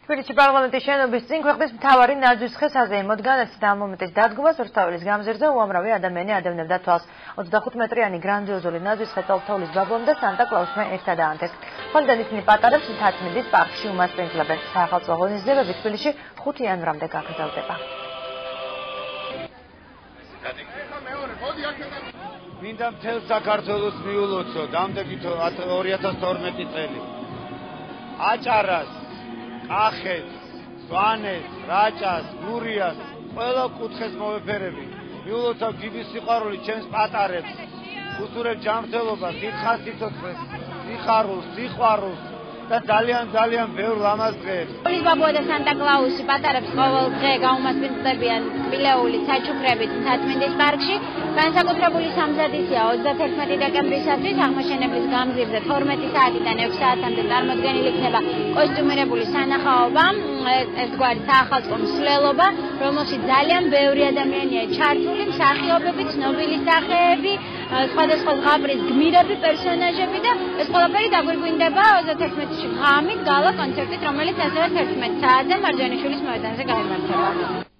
თბილისში პარლამენტის შენობის წინ ქვეყნის მთავარი ნაძვის ხესაზე იმოდგანაცით ამ მომენტის დადგმას რუსთაველის გამზირზე უამრავი ადამიანი ადევნებდა თვალს. 25 მეტრიანი გრანდიოზული ნაძვის ხე თოვლის ბაბუამ და სანტა-კლაუსმა ერთად აანთეს. ხოლმე ისინი პატარებს მთაწმინდის პარკში უმასპინძლებენ. საახალწლო ღონისძიებები თბილისში 5 იანვრამდე გაგრძელდება. მინდა მთელ საქართველოს მიულოცო დამდეგით 2012 წელი. აჭარას, კახეთს, სვანეთს, რაჭას, გურიას, ყველა კუთხეს მოვეფერები. მიულოცავ დიდი სიყვარული ჩემს პატარებს. უსურებ ჯანმრთელობას, დიდხანს სიცოცხლეს, სიხარულს, სიყვარულს და ძალიან ბევრ ლამაზ დღეებს. თოვლის ბაბუა და სანტა-კლაუსი პატარებს ყოველ დღე გაუმასპინძლებიან თბილეულის საჩუქრებით მთაწმინდის პარკში. განსაკუთრებული სამზადისია 31 დეკემბრისათვის აღმაშენებლის გამზირზე 12 საათიდან 6 საათამდე წარმოდგენილი იქნება კოსტიუმირებული სანახაობა, ერთგვარი საახალწლო მსვლელობა, რომელშიც ძალიან ბევრი ადამიანია ჩართული, მსახიობები, ცნობილი სახეები, სხვადასხვა ზღაპრის გმირები, პერსონაჟები და ეს ყველაფერი დაგვირგვინდება 31-ში ღამით გალა კონცერტით, რომელიც ასევე 11 საათზე მარჯანიშვილის მოედანზე გაიმართება.